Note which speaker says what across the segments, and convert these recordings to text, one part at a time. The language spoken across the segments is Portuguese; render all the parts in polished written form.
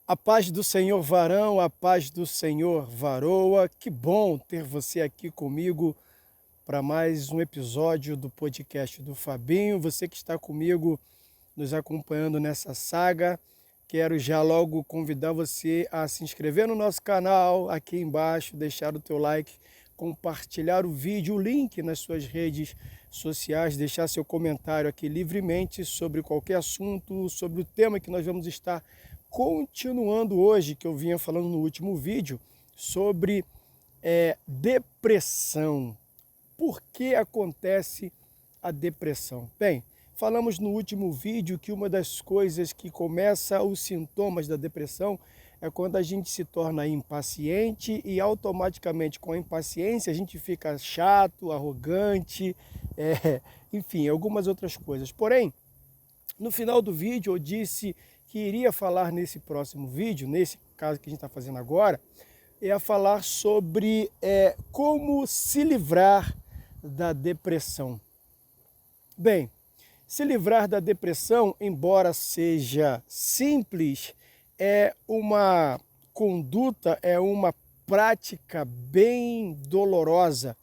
Speaker 1: A paz do Senhor, varão, a paz do Senhor, varoa. Que bom ter você aqui comigo para mais um episódio do podcast do Fabinho. Você que está comigo, nos acompanhando nessa saga, quero já logo convidar você a se inscrever no nosso canal, aqui embaixo, deixar o teu like, compartilhar o vídeo, o link nas suas redes sociais, deixar seu comentário aqui livremente sobre qualquer assunto, sobre o tema que nós vamos estar continuando hoje, que eu vinha falando no último vídeo, sobre depressão. Por que acontece a depressão? Bem, falamos no último vídeo que uma das coisas que começa os sintomas da depressão é quando a gente se torna impaciente e automaticamente com a impaciência a gente fica chato, arrogante, enfim, algumas outras coisas. Porém, no final do vídeo eu disse que iria falar nesse próximo vídeo, nesse caso que a gente está fazendo agora, é falar sobre como se livrar da depressão. Bem, se livrar da depressão, embora seja simples, é uma conduta, é uma prática bem dolorosa,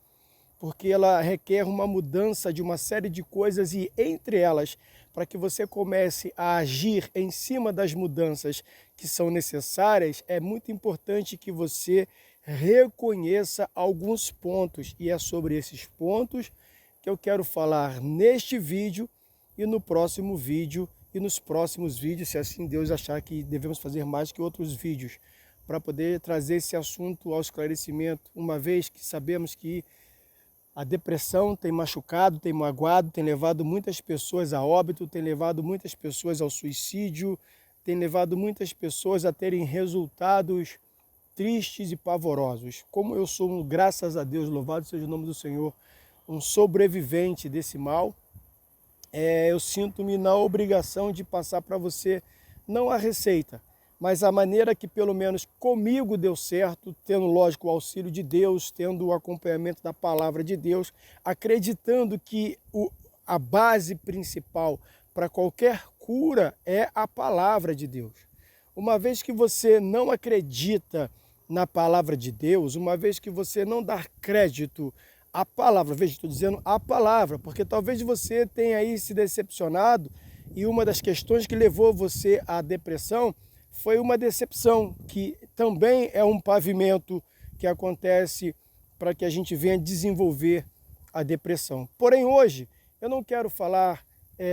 Speaker 1: porque ela requer uma mudança de uma série de coisas e, entre elas, para que você comece a agir em cima das mudanças que são necessárias, é muito importante que você reconheça alguns pontos. E é sobre esses pontos que eu quero falar neste vídeo e no próximo vídeo e nos próximos vídeos, se assim Deus achar que devemos fazer mais que outros vídeos, para poder trazer esse assunto ao esclarecimento, uma vez que sabemos que a depressão tem machucado, tem magoado, tem levado muitas pessoas a óbito, tem levado muitas pessoas ao suicídio, tem levado muitas pessoas a terem resultados tristes e pavorosos. Como eu sou, graças a Deus, louvado seja o nome do Senhor, um sobrevivente desse mal, eu sinto-me na obrigação de passar para você, não a receita, mas a maneira que pelo menos comigo deu certo, tendo, lógico, o auxílio de Deus, tendo o acompanhamento da palavra de Deus, acreditando que a base principal para qualquer cura é a palavra de Deus. Uma vez que você não acredita na palavra de Deus, uma vez que você não dá crédito à palavra, veja, estou dizendo a palavra, porque talvez você tenha aí se decepcionado e uma das questões que levou você à depressão foi uma decepção, que também é um pavimento que acontece para que a gente venha desenvolver a depressão. Porém, hoje, eu não quero falar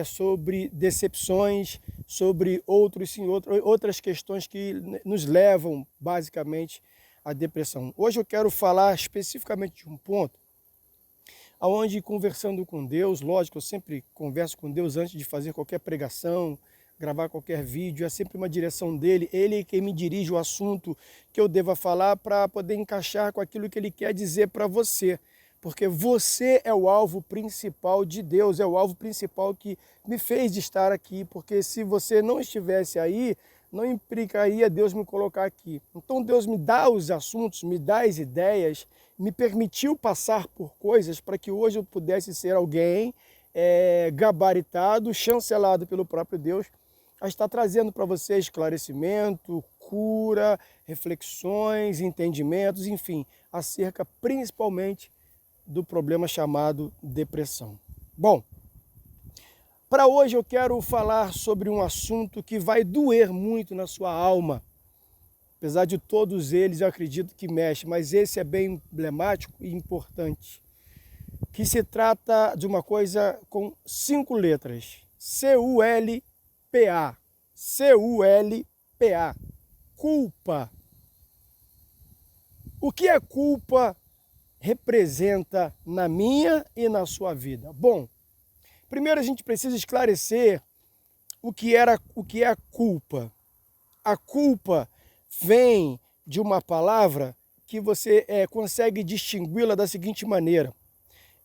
Speaker 1: sobre decepções, sobre outras questões que nos levam, basicamente, à depressão. Hoje eu quero falar especificamente de um ponto onde, conversando com Deus, lógico, eu sempre converso com Deus antes de fazer qualquer pregação, gravar qualquer vídeo, é sempre uma direção dele, ele é quem me dirige o assunto que eu deva falar para poder encaixar com aquilo que ele quer dizer para você, porque você é o alvo principal de Deus, é o alvo principal que me fez de estar aqui, porque se você não estivesse aí, não implicaria Deus me colocar aqui. Então Deus me dá os assuntos, me dá as ideias, me permitiu passar por coisas para que hoje eu pudesse ser alguém gabaritado, chancelado pelo próprio Deus, a estar trazendo para você esclarecimento, cura, reflexões, entendimentos, enfim, acerca principalmente do problema chamado depressão. Bom, para hoje eu quero falar sobre um assunto que vai doer muito na sua alma. Apesar de todos eles, eu acredito que mexe, mas esse é bem emblemático e importante. Que se trata de uma coisa com 5 letras. C-U-L-P-A. C-U-L-P-A. Culpa. O que a culpa representa na minha e na sua vida? Bom, primeiro a gente precisa esclarecer o que é a culpa. A culpa vem de uma palavra que você consegue distingui-la da seguinte maneira.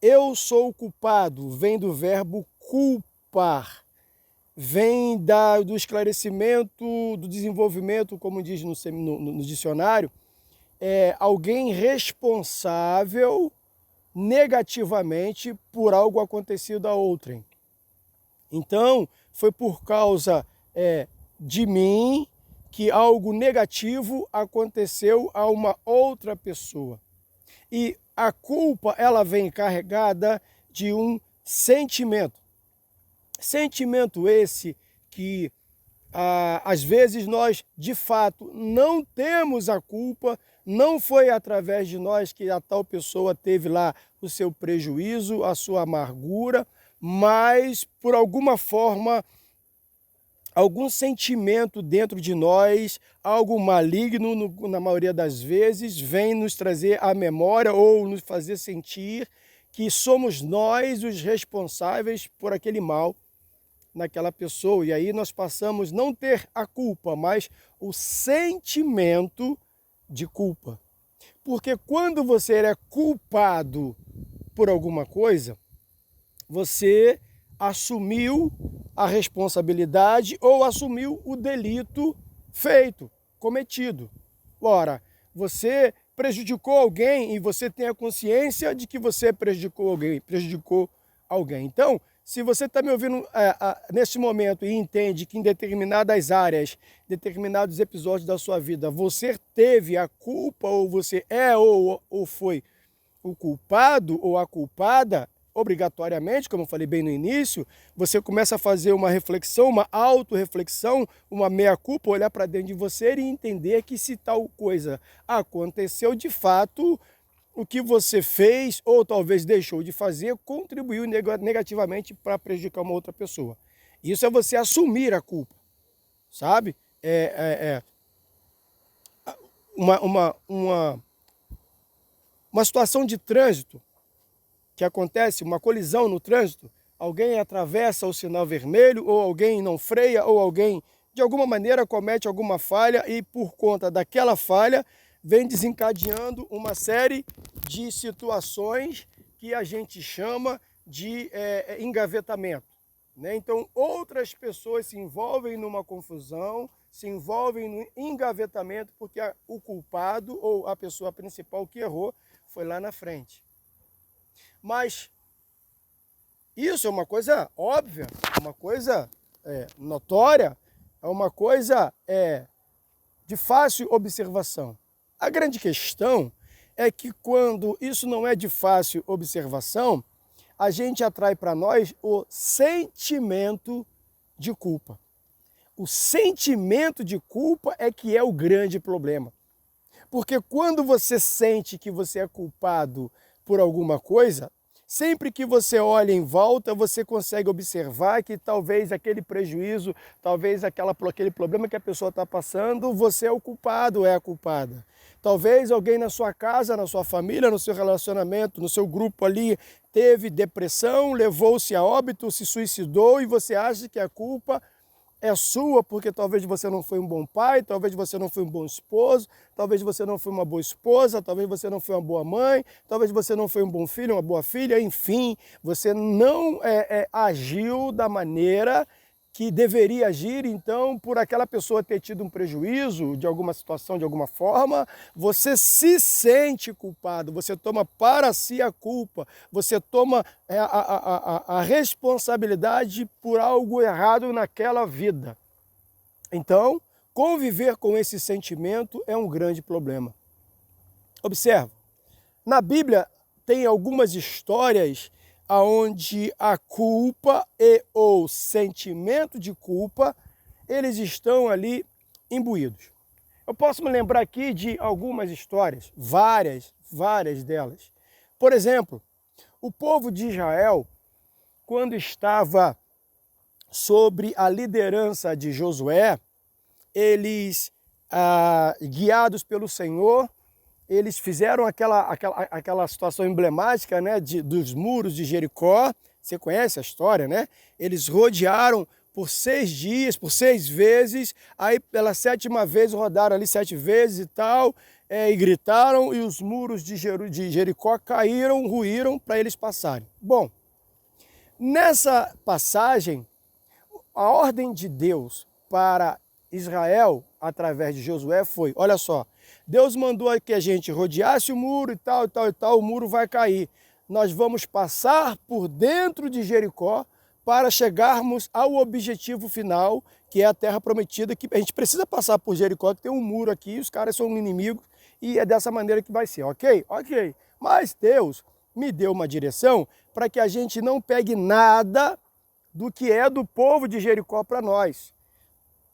Speaker 1: Eu sou culpado, vem do verbo culpar. Vem do esclarecimento, do desenvolvimento, como diz no dicionário, alguém responsável negativamente por algo acontecido a outrem. Então, foi por causa de mim que algo negativo aconteceu a uma outra pessoa. E a culpa, ela vem carregada de um sentimento. Sentimento esse que às vezes nós, de fato, não temos a culpa, não foi através de nós que a tal pessoa teve lá o seu prejuízo, a sua amargura, mas por alguma forma, algum sentimento dentro de nós, algo maligno, na maioria das vezes, vem nos trazer à memória ou nos fazer sentir que somos nós os responsáveis por aquele mal naquela pessoa. E aí nós passamos não ter a culpa, mas o sentimento de culpa. Porque quando você é culpado por alguma coisa, você assumiu a responsabilidade ou assumiu o delito feito, cometido. Ora, você prejudicou alguém e você tem a consciência de que você prejudicou alguém. Então, se você está me ouvindo nesse momento e entende que em determinadas áreas, determinados episódios da sua vida, você teve a culpa ou você é ou foi o culpado ou a culpada, obrigatoriamente, como eu falei bem no início, você começa a fazer uma reflexão, uma autorreflexão, uma meia-culpa, olhar para dentro de você e entender que se tal coisa aconteceu, de fato, o que você fez ou talvez deixou de fazer contribuiu negativamente para prejudicar uma outra pessoa. Isso é você assumir a culpa, sabe? Uma situação de trânsito que acontece, uma colisão no trânsito, alguém atravessa o sinal vermelho, ou alguém não freia, ou alguém de alguma maneira comete alguma falha e por conta daquela falha vem desencadeando uma série de situações que a gente chama de engavetamento, né? Então outras pessoas se envolvem numa confusão, se envolvem no engavetamento porque o culpado ou a pessoa principal que errou foi lá na frente. Mas isso é uma coisa óbvia, uma coisa notória, é uma coisa de fácil observação. A grande questão é que quando isso não é de fácil observação, a gente atrai para nós o sentimento de culpa. O sentimento de culpa é que é o grande problema. Porque quando você sente que você é culpado por alguma coisa, sempre que você olha em volta, você consegue observar que talvez aquele prejuízo, talvez aquele problema que a pessoa está passando, você é o culpado, é a culpada. Talvez alguém na sua casa, na sua família, no seu relacionamento, no seu grupo ali, teve depressão, levou-se a óbito, se suicidou e você acha que a culpa é sua porque talvez você não foi um bom pai, talvez você não foi um bom esposo, talvez você não foi uma boa esposa, talvez você não foi uma boa mãe, talvez você não foi um bom filho, uma boa filha, enfim, você não agiu da maneira que deveria agir, então, por aquela pessoa ter tido um prejuízo de alguma situação, de alguma forma, você se sente culpado, você toma para si a culpa, você toma a responsabilidade por algo errado naquela vida. Então, conviver com esse sentimento é um grande problema. Observa, na Bíblia tem algumas histórias onde a culpa e o sentimento de culpa, eles estão ali imbuídos. Eu posso me lembrar aqui de algumas histórias, várias delas. Por exemplo, o povo de Israel, quando estava sob a liderança de Josué, eles, guiados pelo Senhor, eles fizeram aquela situação emblemática, né, dos muros de Jericó. Você conhece a história, né? Eles rodearam por 6 dias, por 6 vezes, aí pela 7ª vez rodaram ali 7 vezes e tal, e gritaram, e os muros de Jericó caíram, ruíram para eles passarem. Bom, nessa passagem, a ordem de Deus para Israel, através de Josué, foi, olha só, Deus mandou que a gente rodeasse o muro e tal, o muro vai cair. Nós vamos passar por dentro de Jericó para chegarmos ao objetivo final, que é a terra prometida, que a gente precisa passar por Jericó, que tem um muro aqui, os caras são inimigos, e é dessa maneira que vai ser, ok? Ok. Mas Deus me deu uma direção para que a gente não pegue nada do que é do povo de Jericó para nós.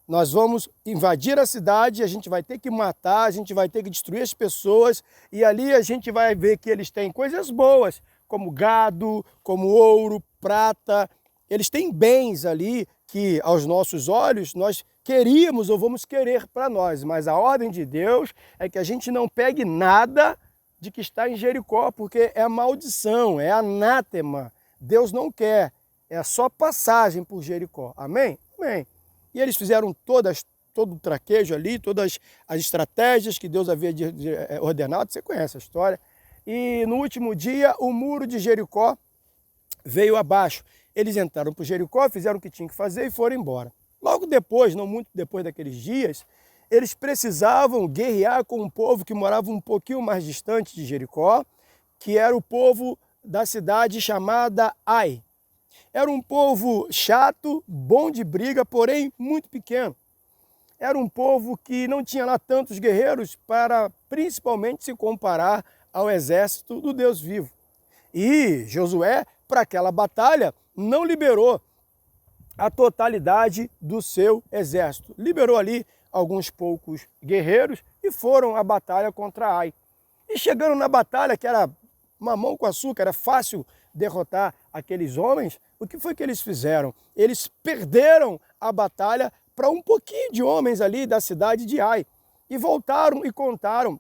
Speaker 1: Nós vamos invadir a cidade, a gente vai ter que matar, a gente vai ter que destruir as pessoas, e ali a gente vai ver que eles têm coisas boas, como gado, como ouro, prata. Eles têm bens ali que, aos nossos olhos, nós queríamos ou vamos querer para nós. Mas a ordem de Deus é que a gente não pegue nada de que está em Jericó, porque é maldição, é anátema. Deus não quer, é só passagem por Jericó. Amém? Amém. E eles fizeram todo o traquejo ali, todas as estratégias que Deus havia ordenado, você conhece a história. E no último dia, o muro de Jericó veio abaixo. Eles entraram por Jericó, fizeram o que tinham que fazer e foram embora. Logo depois, não muito depois daqueles dias, eles precisavam guerrear com um povo que morava um pouquinho mais distante de Jericó, que era o povo da cidade chamada Ai. Era um povo chato, bom de briga, porém muito pequeno. Era um povo que não tinha lá tantos guerreiros para principalmente se comparar ao exército do Deus vivo. E Josué, para aquela batalha, não liberou a totalidade do seu exército. Liberou ali alguns poucos guerreiros e foram à batalha contra Ai. E chegando na batalha, que era mamão com açúcar, era fácil derrotar aqueles homens, o que foi que eles fizeram? Eles perderam a batalha para um pouquinho de homens ali da cidade de Ai e voltaram e contaram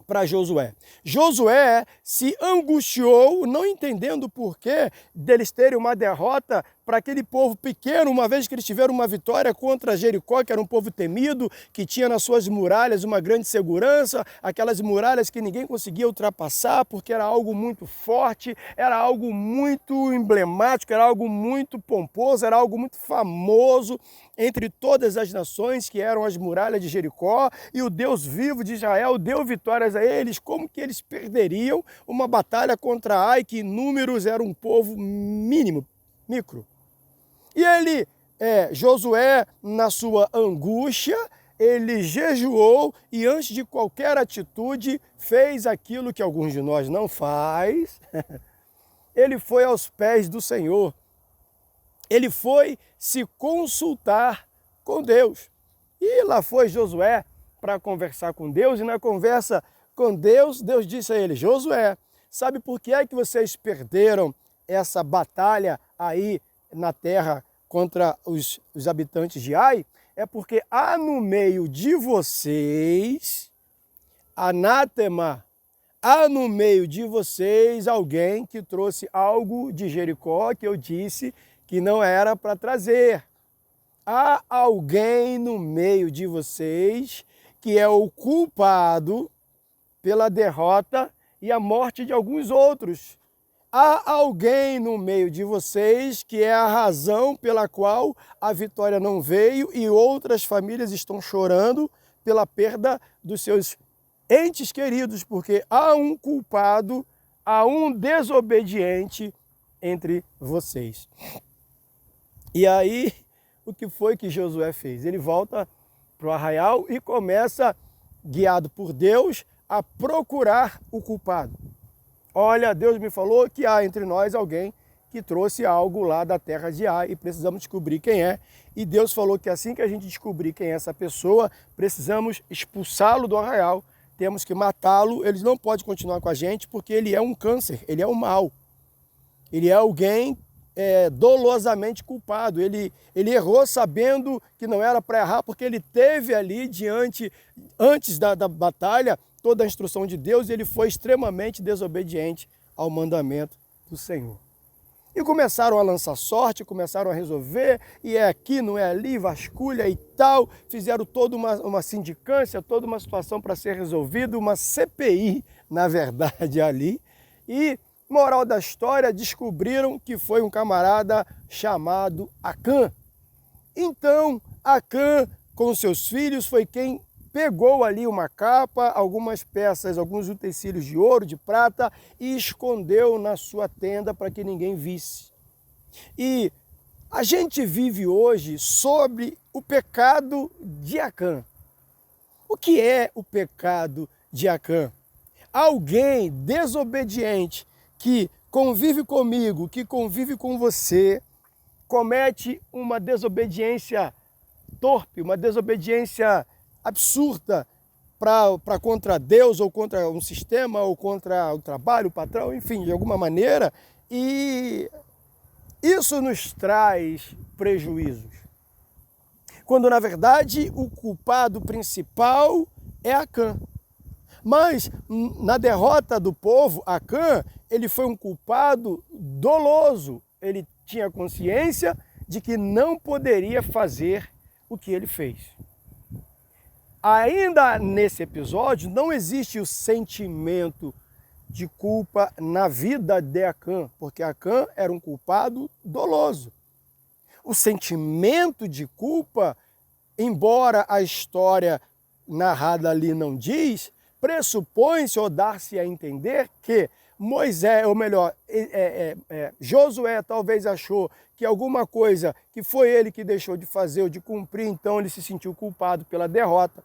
Speaker 1: para Josué. Josué se angustiou, não entendendo o porquê deles terem uma derrota para aquele povo pequeno, uma vez que eles tiveram uma vitória contra Jericó, que era um povo temido, que tinha nas suas muralhas uma grande segurança, aquelas muralhas que ninguém conseguia ultrapassar, porque era algo muito forte, era algo muito emblemático, era algo muito pomposo, era algo muito famoso entre todas as nações, que eram as muralhas de Jericó, e o Deus vivo de Israel deu vitórias a eles. Como que eles perderiam uma batalha contra Ai, que em números era um povo mínimo, micro? E ele, Josué, na sua angústia, ele jejuou e antes de qualquer atitude fez aquilo que alguns de nós não faz. Ele foi aos pés do Senhor. Ele foi se consultar com Deus. E lá foi Josué para conversar com Deus, e na conversa com Deus, Deus disse a ele: Josué, sabe por que é que vocês perderam essa batalha aí na terra contra os habitantes de Ai? É porque há no meio de vocês, anátema, há no meio de vocês alguém que trouxe algo de Jericó que eu disse que não era para trazer. Há alguém no meio de vocês que é o culpado pela derrota e a morte de alguns outros. Há alguém no meio de vocês que é a razão pela qual a vitória não veio e outras famílias estão chorando pela perda dos seus entes queridos, porque há um culpado, há um desobediente entre vocês. E aí, o que foi que Josué fez? Ele volta para o arraial e começa, guiado por Deus, a procurar o culpado. Olha, Deus me falou que há entre nós alguém que trouxe algo lá da terra de Ai e precisamos descobrir quem é. E Deus falou que assim que a gente descobrir quem é essa pessoa, precisamos expulsá-lo do arraial, temos que matá-lo, ele não pode continuar com a gente porque ele é um câncer, ele é um mal. Ele é alguém dolosamente culpado, ele errou sabendo que não era para errar, porque ele teve ali antes da batalha, toda a instrução de Deus, e ele foi extremamente desobediente ao mandamento do Senhor. E começaram a lançar sorte, começaram a resolver, e é aqui, não é ali, vasculha e tal, fizeram toda uma sindicância, toda uma situação para ser resolvida, uma CPI, na verdade, ali, e moral da história, descobriram que foi um camarada chamado Acã. Então, Acã, com seus filhos, foi quem pegou ali uma capa, algumas peças, alguns utensílios de ouro, de prata, e escondeu na sua tenda para que ninguém visse. E A gente vive hoje sobre o pecado de Acã. O que é o pecado de Acã? Alguém desobediente que convive comigo, que convive com você, comete uma desobediência torpe, uma desobediência absurda para contra Deus, ou contra um sistema, ou contra o trabalho, o patrão, enfim, de alguma maneira, e isso nos traz prejuízos. Quando, na verdade, o culpado principal é Acã. Mas, na derrota do povo, Acã, ele foi um culpado doloso. Ele tinha consciência de que não poderia fazer o que ele fez. Ainda nesse episódio, não existe o sentimento de culpa na vida de Acã, porque Acã era um culpado doloso. O sentimento de culpa, embora a história narrada ali não diz, pressupõe-se ou dar-se a entender que Moisés, ou melhor, Josué talvez achou que alguma coisa que foi ele que deixou de fazer ou de cumprir, então ele se sentiu culpado pela derrota.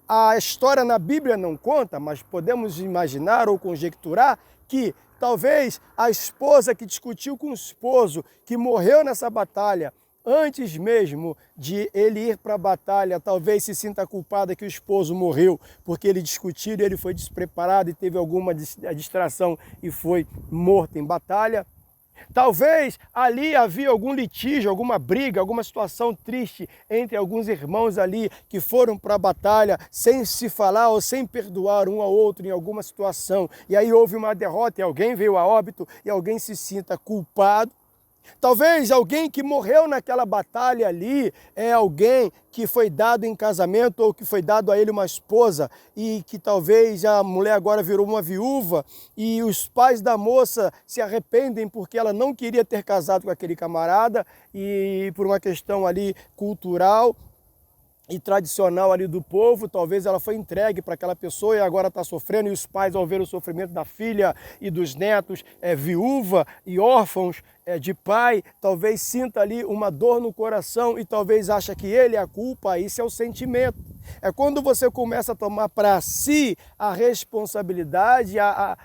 Speaker 1: A história na Bíblia não conta, mas podemos imaginar ou conjecturar que talvez a esposa que discutiu com o esposo, que morreu nessa batalha, antes mesmo de ele ir para a batalha, talvez se sinta culpada que o esposo morreu, porque ele discutiu e ele foi despreparado e teve alguma distração e foi morto em batalha. Talvez ali havia algum litígio, alguma briga, alguma situação triste entre alguns irmãos ali que foram para a batalha sem se falar ou sem perdoar um ao outro em alguma situação. E aí houve uma derrota e alguém veio a óbito e alguém se sinta culpado. Talvez alguém que morreu naquela batalha ali é alguém que foi dado em casamento ou que foi dado a ele uma esposa e que talvez a mulher agora virou uma viúva e os pais da moça se arrependem porque ela não queria ter casado com aquele camarada e por uma questão ali cultural e tradicional ali do povo, talvez ela foi entregue para aquela pessoa e agora está sofrendo, e os pais, ao ver o sofrimento da filha e dos netos, viúva e órfãos de pai, talvez sinta ali uma dor no coração e talvez acha que ele é a culpa. Isso é o sentimento. É quando você começa a tomar para si a responsabilidade, a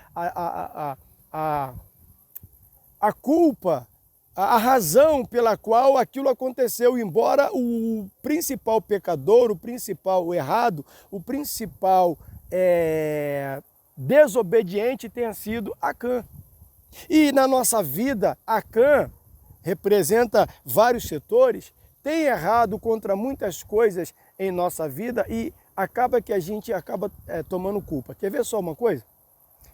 Speaker 1: culpa, a razão pela qual aquilo aconteceu, embora o principal pecador, o principal errado, o principal desobediente tenha sido Acã. E na nossa vida, Acã representa vários setores, tem errado contra muitas coisas em nossa vida e acaba que a gente acaba tomando culpa. Quer ver só uma coisa?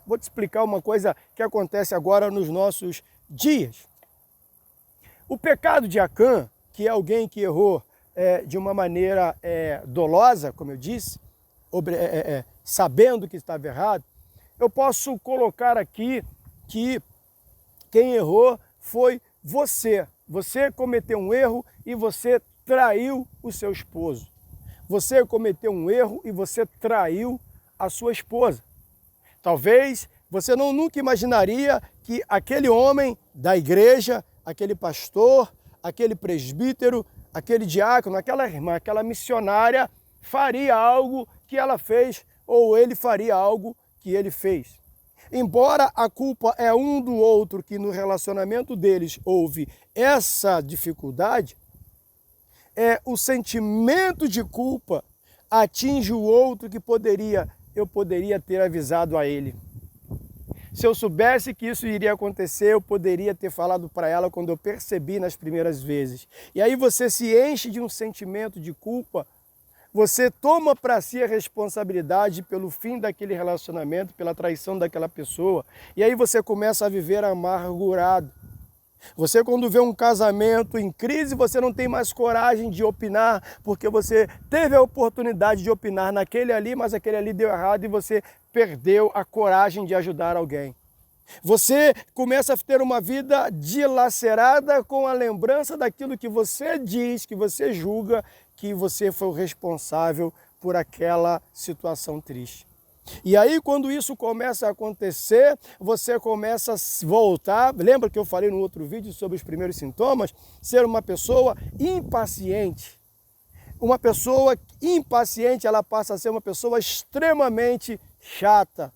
Speaker 1: Vou te explicar uma coisa que acontece agora nos nossos dias. O pecado de Acã, que é alguém que errou de uma maneira dolosa, como eu disse, sabendo que estava errado, eu posso colocar aqui que quem errou foi você. Você cometeu um erro e você traiu o seu esposo. Você cometeu um erro e você traiu a sua esposa. Talvez você nunca imaginaria que aquele homem da igreja, aquele pastor, aquele presbítero, aquele diácono, aquela irmã, aquela missionária faria algo que ela fez ou ele faria algo que ele fez. Embora a culpa é um do outro, que no relacionamento deles houve essa dificuldade, o sentimento de culpa atinge o outro que eu poderia ter avisado a ele. Se eu soubesse que isso iria acontecer, eu poderia ter falado para ela quando eu percebi nas primeiras vezes. E aí você se enche de um sentimento de culpa, você toma para si a responsabilidade pelo fim daquele relacionamento, pela traição daquela pessoa, e aí você começa a viver amargurado. Você, quando vê um casamento em crise, você não tem mais coragem de opinar, porque você teve a oportunidade de opinar naquele ali, mas aquele ali deu errado e você perdeu a coragem de ajudar alguém. Você começa a ter uma vida dilacerada com a lembrança daquilo que você diz, que você julga, que você foi o responsável por aquela situação triste. E aí, quando isso começa a acontecer, você começa a voltar. Lembra que eu falei no outro vídeo sobre os primeiros sintomas? Ser uma pessoa impaciente. Uma pessoa impaciente, ela passa a ser uma pessoa extremamente chata.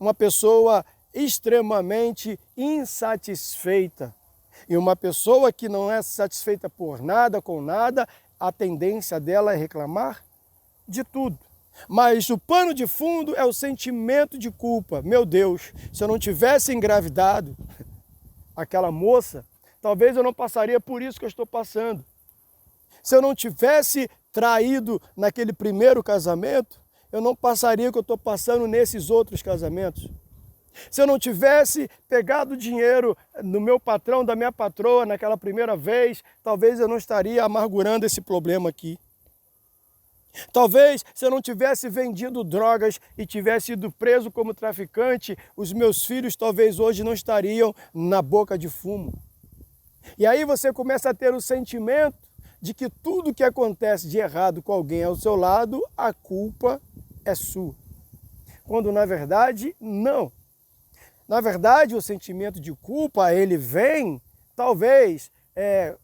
Speaker 1: Uma pessoa extremamente insatisfeita. E uma pessoa que não é satisfeita por nada, com nada, a tendência dela é reclamar de tudo. Mas o pano de fundo é o sentimento de culpa. Meu Deus, se eu não tivesse engravidado aquela moça, talvez eu não passaria por isso que eu estou passando. Se eu não tivesse traído naquele primeiro casamento, eu não passaria o que eu estou passando nesses outros casamentos. Se eu não tivesse pegado dinheiro do meu patrão, da minha patroa naquela primeira vez, talvez eu não estaria amargurando esse problema aqui. Talvez, se eu não tivesse vendido drogas e tivesse sido preso como traficante, os meus filhos talvez hoje não estariam na boca de fumo. E aí você começa a ter o sentimento de que tudo que acontece de errado com alguém ao seu lado, a culpa é sua. Quando na verdade, não. Na verdade, o sentimento de culpa, ele vem, talvez,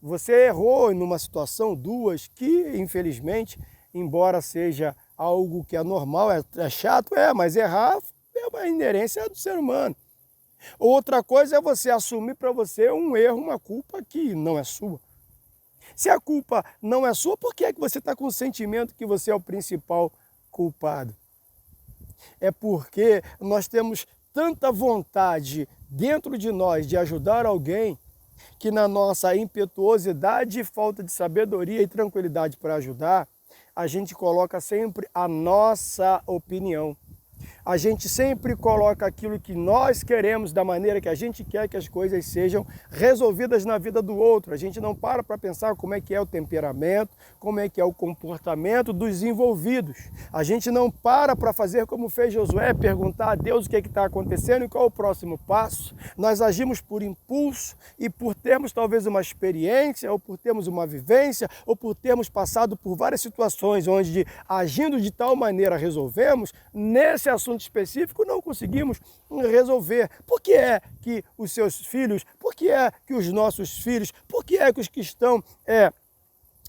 Speaker 1: você errou numa situação, duas, que infelizmente, embora seja algo que é normal, é chato, mas errar é uma inerência do ser humano. Outra coisa é você assumir para você um erro, uma culpa que não é sua. Se a culpa não é sua, por que é que você está com o sentimento que você é o principal culpado? É porque nós temos tanta vontade dentro de nós de ajudar alguém, que na nossa impetuosidade, falta de sabedoria e tranquilidade para ajudar, a gente coloca sempre a nossa opinião. A gente sempre coloca aquilo que nós queremos, da maneira que a gente quer que as coisas sejam resolvidas na vida do outro. A gente não para pensar como é que é o temperamento, como é que é o comportamento dos envolvidos. A gente não para fazer como fez Josué, perguntar a Deus o que está acontecendo e qual é o próximo passo. Nós agimos por impulso e por termos talvez uma experiência, ou por termos uma vivência, ou por termos passado por várias situações onde, agindo de tal maneira, resolvemos, nesse assunto específico não conseguimos resolver. Por que é que os seus filhos, por que é que os nossos filhos, por que é que os que estão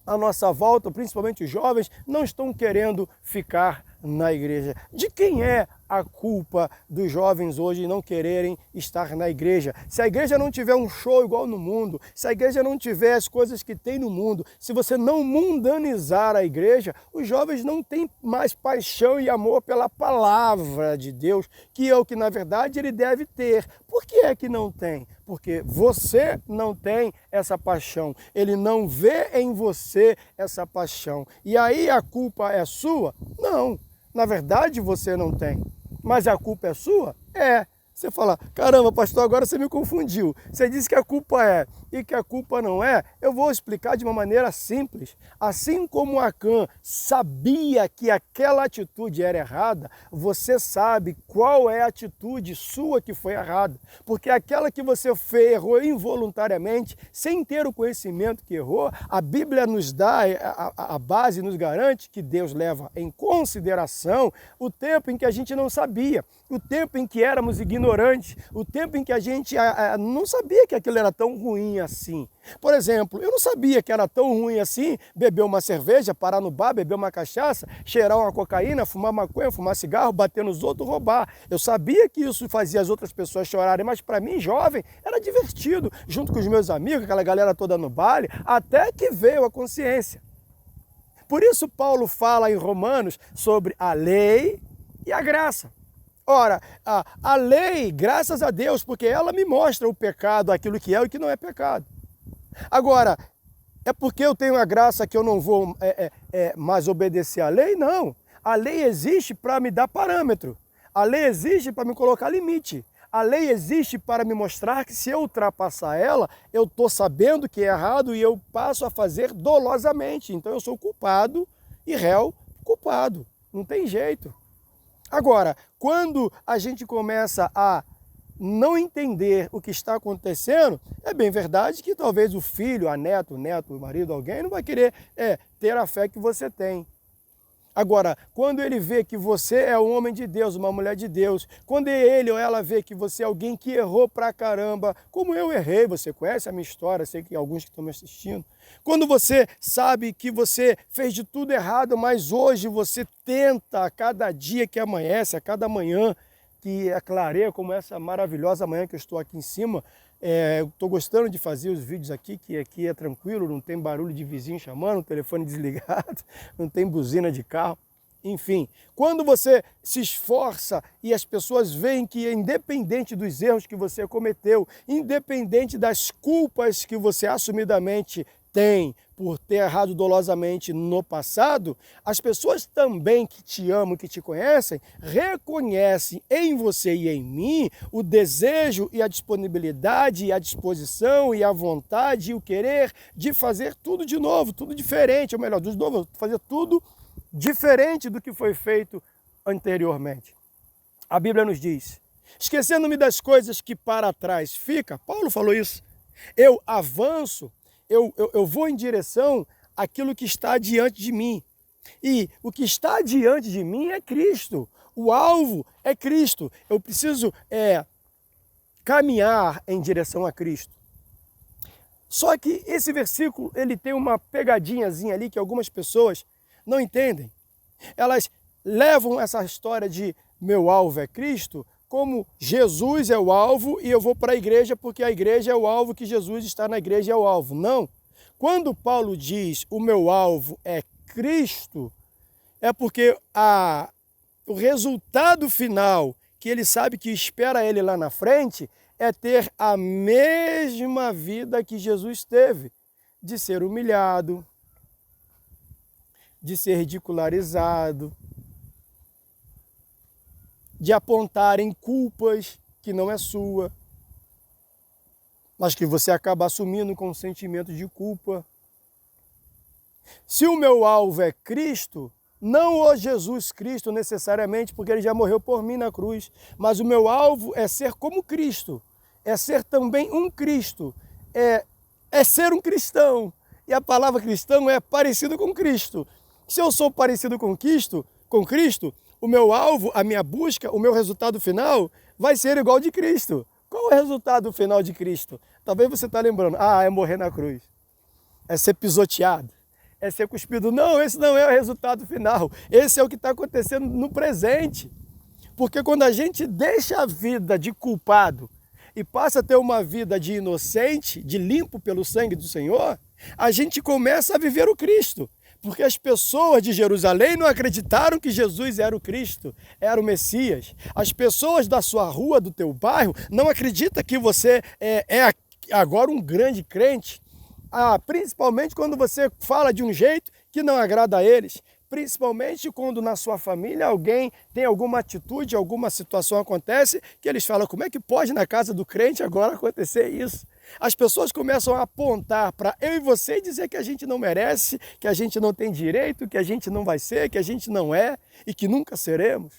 Speaker 1: à nossa volta, principalmente os jovens, não estão querendo ficar na igreja? De quem é a culpa dos jovens hoje não quererem estar na igreja? Se a igreja não tiver um show igual no mundo, se a igreja não tiver as coisas que tem no mundo, se você não mundanizar a igreja, os jovens não têm mais paixão e amor pela palavra de Deus, que é o que na verdade ele deve ter. Por que é que não tem? Porque você não tem essa paixão, ele não vê em você essa paixão. E aí a culpa é sua? Não, na verdade você não tem. Mas a culpa é sua? É. Você fala, caramba, pastor, agora você me confundiu. Você disse que a culpa é e que a culpa não é. Eu vou explicar de uma maneira simples. Assim como Acã sabia que aquela atitude era errada, você sabe qual é a atitude sua que foi errada. Porque aquela que você fez, errou involuntariamente, sem ter o conhecimento que errou, a Bíblia nos dá, a base nos garante que Deus leva em consideração o tempo em que a gente não sabia, o tempo em que éramos ignorantes, o tempo em que a gente não sabia que aquilo era tão ruim assim. Por exemplo, eu não sabia que era tão ruim assim beber uma cerveja, parar no bar, beber uma cachaça, cheirar uma cocaína, fumar maconha, fumar cigarro, bater nos outros, roubar. Eu sabia que isso fazia as outras pessoas chorarem, mas para mim, jovem, era divertido, junto com os meus amigos, aquela galera toda no baile, até que veio a consciência. Por isso Paulo fala em Romanos sobre a lei e a graça. Ora, a lei, graças a Deus, porque ela me mostra o pecado, aquilo que é e o que não é pecado. Agora, é porque eu tenho a graça que eu não vou mais obedecer à lei? Não. A lei existe para me dar parâmetro. A lei existe para me colocar limite. A lei existe para me mostrar que se eu ultrapassar ela, eu estou sabendo que é errado e eu passo a fazer dolosamente. Então eu sou culpado e réu culpado. Não tem jeito. Agora, quando a gente começa a não entender o que está acontecendo, é bem verdade que talvez o filho, a neto, o neto, o marido, alguém não vai querer ter a fé que você tem. Agora, quando ele vê que você é um homem de Deus, uma mulher de Deus, quando ele ou ela vê que você é alguém que errou pra caramba, como eu errei, você conhece a minha história, sei que alguns que estão me assistindo. Quando você sabe que você fez de tudo errado, mas hoje você tenta a cada dia que amanhece, a cada manhã que clareia, como essa maravilhosa manhã que eu estou aqui em cima, eu estou gostando de fazer os vídeos aqui, que aqui é tranquilo, não tem barulho de vizinho chamando, telefone desligado, não tem buzina de carro. Enfim, quando você se esforça e as pessoas veem que independente dos erros que você cometeu, independente das culpas que você assumidamente tem por ter errado dolosamente no passado, as pessoas também que te amam, que te conhecem, reconhecem em você e em mim o desejo e a disponibilidade e a disposição e a vontade e o querer de fazer tudo de novo, tudo diferente, ou melhor, de novo, fazer tudo diferente do que foi feito anteriormente. A Bíblia nos diz, esquecendo-me das coisas que para trás fica, Paulo falou isso, eu avanço, eu vou em direção àquilo que está diante de mim. E o que está diante de mim é Cristo. O alvo é Cristo. Eu preciso caminhar em direção a Cristo. Só que esse versículo ele tem uma pegadinhazinha ali que algumas pessoas não entendem. Elas levam essa história de meu alvo é Cristo como Jesus é o alvo e eu vou para a igreja porque a igreja é o alvo, que Jesus está na igreja é o alvo. Não. Quando Paulo diz o meu alvo é Cristo, é porque o resultado final que ele sabe que espera ele lá na frente é ter a mesma vida que Jesus teve, de ser humilhado, de ser ridicularizado, de apontarem culpas que não é sua, mas que você acaba assumindo com um sentimento de culpa. Se o meu alvo é Cristo, não o Jesus Cristo necessariamente, porque ele já morreu por mim na cruz, mas o meu alvo é ser como Cristo, é ser também um Cristo, é ser um cristão. E a palavra cristão é parecido com Cristo. Se eu sou parecido com Cristo, o meu alvo, a minha busca, o meu resultado final vai ser igual de Cristo. Qual é o resultado final de Cristo? Talvez você está lembrando, é morrer na cruz, é ser pisoteado, é ser cuspido. Não, esse não é o resultado final, esse é o que está acontecendo no presente. Porque quando a gente deixa a vida de culpado e passa a ter uma vida de inocente, de limpo pelo sangue do Senhor, a gente começa a viver o Cristo. Porque as pessoas de Jerusalém não acreditaram que Jesus era o Cristo, era o Messias. As pessoas da sua rua, do teu bairro, não acreditam que você é agora um grande crente. Principalmente quando você fala de um jeito que não agrada a eles. Principalmente quando na sua família alguém tem alguma atitude, alguma situação acontece, que eles falam, como é que pode na casa do crente agora acontecer isso? As pessoas começam a apontar para eu e você e dizer que a gente não merece, que a gente não tem direito, que a gente não vai ser, que a gente não é e que nunca seremos.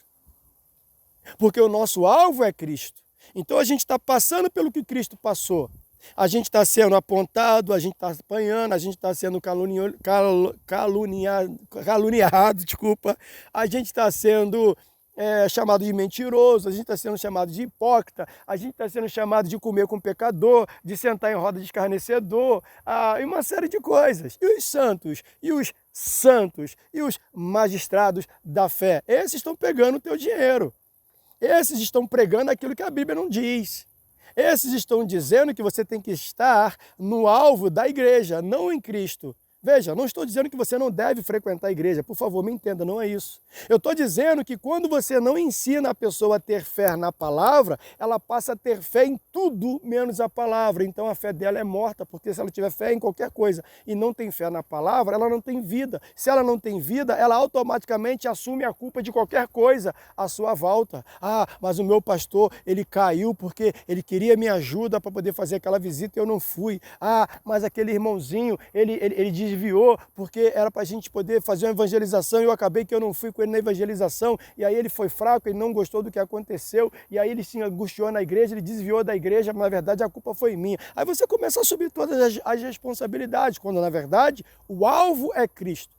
Speaker 1: Porque o nosso alvo é Cristo. Então a gente está passando pelo que Cristo passou. A gente está sendo apontado, a gente está apanhando, a gente está sendo caluniado, desculpa. A gente está sendo chamado de mentiroso, a gente está sendo chamado de hipócrita, a gente está sendo chamado de comer com pecador, de sentar em roda de escarnecedor, e uma série de coisas. E os santos, e os magistrados da fé, esses estão pegando o teu dinheiro. Esses estão pregando aquilo que a Bíblia não diz. Esses estão dizendo que você tem que estar no alvo da igreja, não em Cristo. Veja, não estou dizendo que você não deve frequentar a igreja, por favor, me entenda, não é isso. Eu estou dizendo que quando você não ensina a pessoa a ter fé na palavra, ela passa a ter fé em tudo menos a palavra. Então a fé dela é morta, porque se ela tiver fé em qualquer coisa e não tem fé na palavra, ela não tem vida. Se ela não tem vida, ela automaticamente assume a culpa de qualquer coisa à sua volta. Mas o meu pastor, ele caiu porque ele queria minha ajuda para poder fazer aquela visita e eu não fui. Mas aquele irmãozinho, ele desviou porque era para a gente poder fazer uma evangelização e eu acabei que eu não fui com ele na evangelização e aí ele foi fraco, ele não gostou do que aconteceu e aí ele se angustiou na igreja, ele desviou da igreja, mas na verdade a culpa foi minha. Aí você começa a assumir todas as responsabilidades, quando na verdade o alvo é Cristo.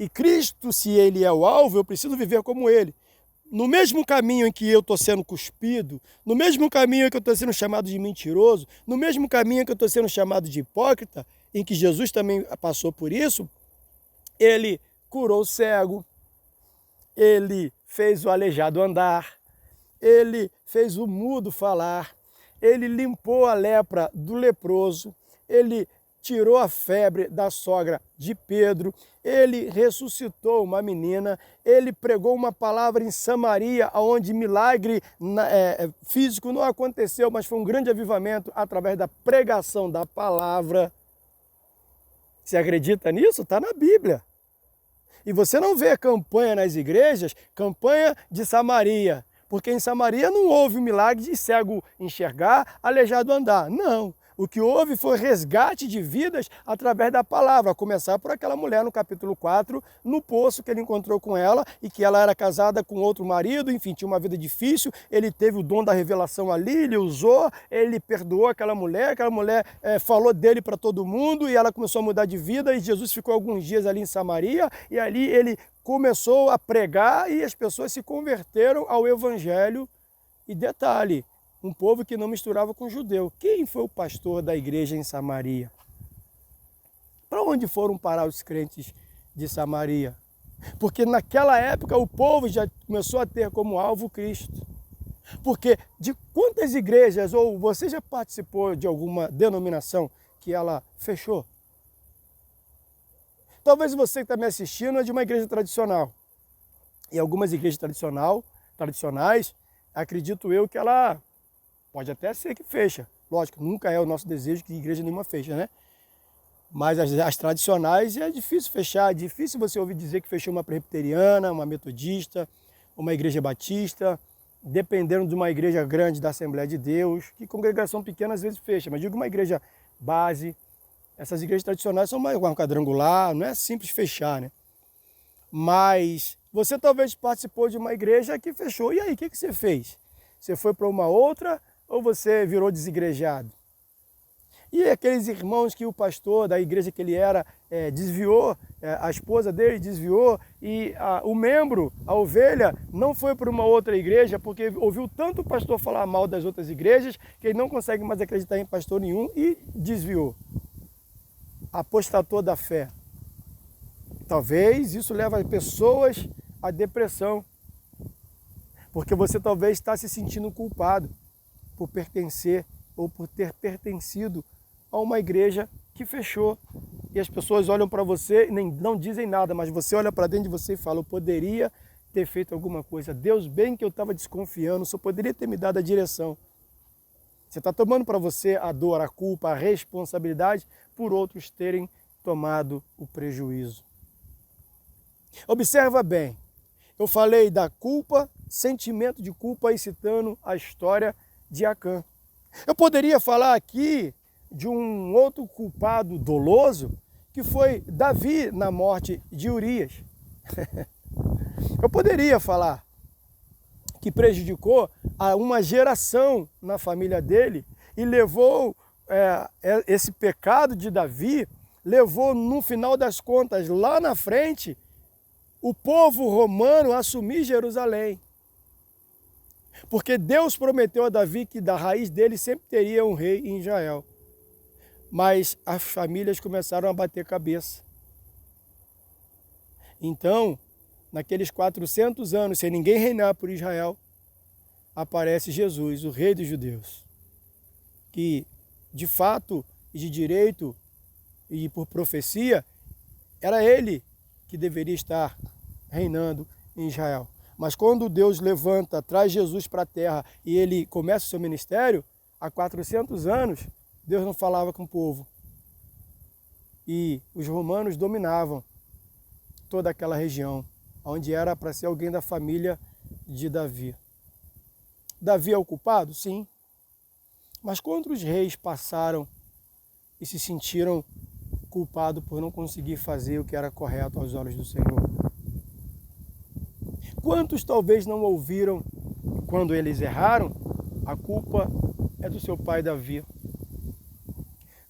Speaker 1: E Cristo, se ele é o alvo, eu preciso viver como ele. No mesmo caminho em que eu estou sendo cuspido, no mesmo caminho em que eu estou sendo chamado de mentiroso, no mesmo caminho em que eu estou sendo chamado de hipócrita, em que Jesus também passou por isso, ele curou o cego, ele fez o aleijado andar, ele fez o mudo falar, ele limpou a lepra do leproso, ele tirou a febre da sogra de Pedro, ele ressuscitou uma menina, ele pregou uma palavra em Samaria, onde milagre físico não aconteceu, mas foi um grande avivamento através da pregação da palavra. Você acredita nisso? Está na Bíblia. E você não vê campanha nas igrejas, campanha de Samaria, porque em Samaria não houve o milagre de cego enxergar, aleijado andar. Não. O que houve foi resgate de vidas através da palavra, a começar por aquela mulher no capítulo 4, no poço que ele encontrou com ela e que ela era casada com outro marido, enfim, tinha uma vida difícil, ele teve o dom da revelação ali, ele usou, ele perdoou aquela mulher falou dele para todo mundo e ela começou a mudar de vida e Jesus ficou alguns dias ali em Samaria e ali ele começou a pregar e as pessoas se converteram ao evangelho. E detalhe, um povo que não misturava com judeu. Quem foi o pastor da igreja em Samaria? Para onde foram parar os crentes de Samaria? Porque naquela época o povo já começou a ter como alvo Cristo. Porque de quantas igrejas, ou você já participou de alguma denominação que ela fechou? Talvez você que está me assistindo é de uma igreja tradicional. E algumas igrejas tradicionais, acredito eu que ela pode até ser que fecha. Lógico, nunca é o nosso desejo que igreja nenhuma fecha, né? Mas as tradicionais é difícil fechar, é difícil você ouvir dizer que fechou uma presbiteriana, uma metodista, uma igreja batista, dependendo de uma igreja grande da Assembleia de Deus, que congregação pequena às vezes fecha, mas digo uma igreja base, essas igrejas tradicionais são mais um quadrangular, não é simples fechar, né? Mas você talvez participou de uma igreja que fechou, e aí, o que você fez? Você foi para uma outra ou você virou desigrejado? E aqueles irmãos que o pastor da igreja que ele era desviou, a esposa dele desviou, e o membro, a ovelha, não foi para uma outra igreja porque ouviu tanto o pastor falar mal das outras igrejas que ele não consegue mais acreditar em pastor nenhum e desviou. Apostatou da fé. Talvez isso leve as pessoas à depressão, porque você talvez está se sentindo culpado por pertencer ou por ter pertencido a uma igreja que fechou. E as pessoas olham para você e não dizem nada, mas você olha para dentro de você e fala, eu poderia ter feito alguma coisa. Deus bem que eu estava desconfiando, só poderia ter me dado a direção. Você está tomando para você a dor, a culpa, a responsabilidade por outros terem tomado o prejuízo. Observa bem, eu falei da culpa, sentimento de culpa, aí citando a história de Acã. Eu poderia falar aqui de um outro culpado doloso, que foi Davi na morte de Urias. Eu poderia falar que prejudicou a uma geração na família dele e levou esse pecado de Davi, levou no final das contas, lá na frente, o povo romano a assumir Jerusalém. Porque Deus prometeu a Davi que da raiz dele sempre teria um rei em Israel. Mas as famílias começaram a bater cabeça. Então, naqueles 400 anos, sem ninguém reinar por Israel, aparece Jesus, o rei dos judeus, que de fato e de direito e por profecia, era ele que deveria estar reinando em Israel. Mas quando Deus levanta, traz Jesus para a terra e ele começa o seu ministério, há 400 anos, Deus não falava com o povo. E os romanos dominavam toda aquela região, onde era para ser alguém da família de Davi. Davi é o culpado? Sim. Mas quantos reis passaram e se sentiram culpados por não conseguir fazer o que era correto aos olhos do Senhor? Quantos talvez não ouviram quando eles erraram? A culpa é do seu pai Davi.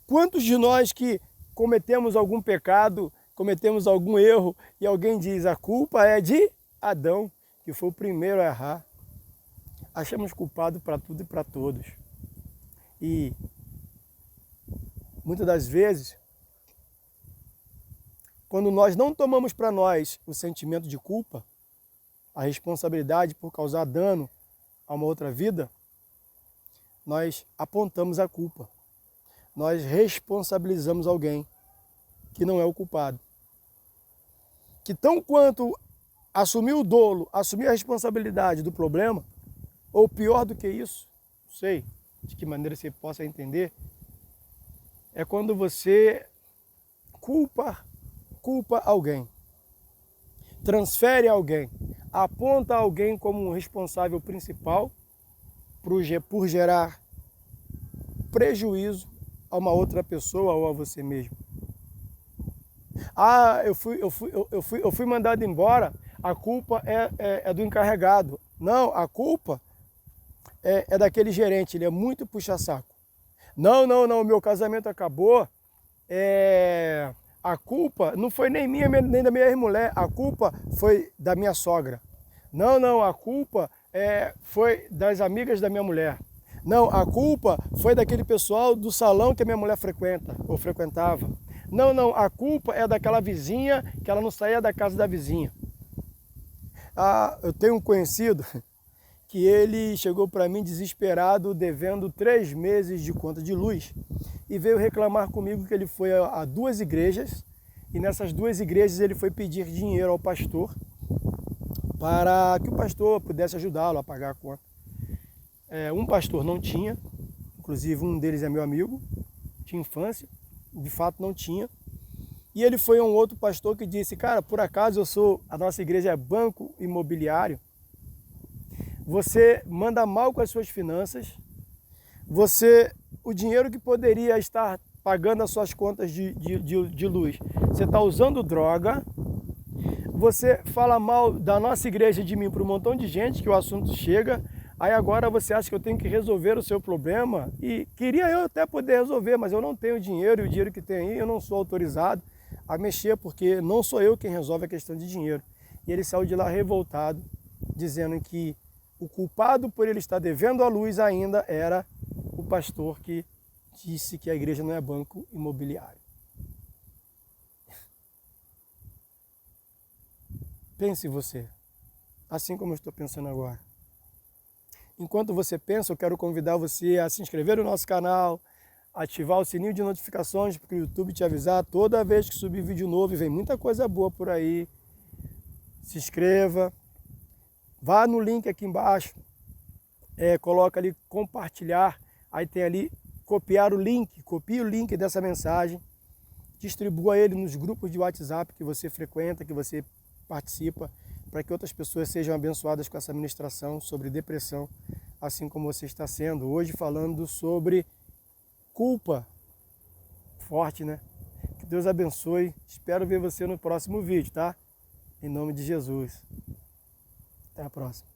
Speaker 1: Quantos de nós que cometemos algum pecado cometemos algum erro e alguém diz a culpa é de Adão, que foi o primeiro a errar. Achamos culpado para tudo e para todos. E muitas das vezes, quando nós não tomamos para nós o sentimento de culpa, a responsabilidade por causar dano a uma outra vida, nós apontamos a culpa. Nós responsabilizamos alguém que não é o culpado. Que tão quanto assumir o dolo, assumir a responsabilidade do problema, ou pior do que isso, não sei de que maneira você possa entender, é quando você culpa alguém, transfere alguém, aponta alguém como um responsável principal por gerar prejuízo a uma outra pessoa ou a você mesmo. Ah, eu fui mandado embora, a culpa é do encarregado. Não, a culpa é daquele gerente, ele é muito puxa-saco. Não, meu casamento acabou, a culpa não foi nem minha, nem da minha ex-mulher, a culpa foi da minha sogra. Não, a culpa foi das amigas da minha mulher. Não, a culpa foi daquele pessoal do salão que a minha mulher frequenta ou frequentava. Não, a culpa é daquela vizinha que ela não saía da casa da vizinha. Ah, eu tenho um conhecido que ele chegou para mim desesperado, devendo 3 meses de conta de luz, e veio reclamar comigo que ele foi a 2 igrejas, e nessas 2 igrejas ele foi pedir dinheiro ao pastor, para que o pastor pudesse ajudá-lo a pagar a conta. Um pastor não tinha, inclusive um deles é meu amigo, de infância, de fato não tinha. E ele foi a um outro pastor que disse, cara, por acaso a nossa igreja é banco imobiliário, você manda mal com as suas finanças, o dinheiro que poderia estar pagando as suas contas de luz, você está usando droga, você fala mal da nossa igreja e de mim para um montão de gente que o assunto chega, aí agora você acha que eu tenho que resolver o seu problema, e queria eu até poder resolver, mas eu não tenho dinheiro, e o dinheiro que tem aí eu não sou autorizado a mexer, porque não sou eu quem resolve a questão de dinheiro. E ele saiu de lá revoltado, dizendo que o culpado por ele estar devendo a luz ainda era o pastor que disse que a igreja não é banco imobiliário. Pense você, assim como eu estou pensando agora. Enquanto você pensa, eu quero convidar você a se inscrever no nosso canal, ativar o sininho de notificações para o YouTube te avisar toda vez que subir vídeo novo, e vem muita coisa boa por aí. Se inscreva, vá no link aqui embaixo, coloca ali compartilhar, aí tem ali copiar o link, copie o link dessa mensagem, distribua ele nos grupos de WhatsApp que você frequenta, que você participa, para que outras pessoas sejam abençoadas com essa ministração sobre depressão, assim como você está sendo. Hoje falando sobre culpa. Forte, né? Que Deus abençoe. Espero ver você no próximo vídeo, tá? Em nome de Jesus. Até a próxima.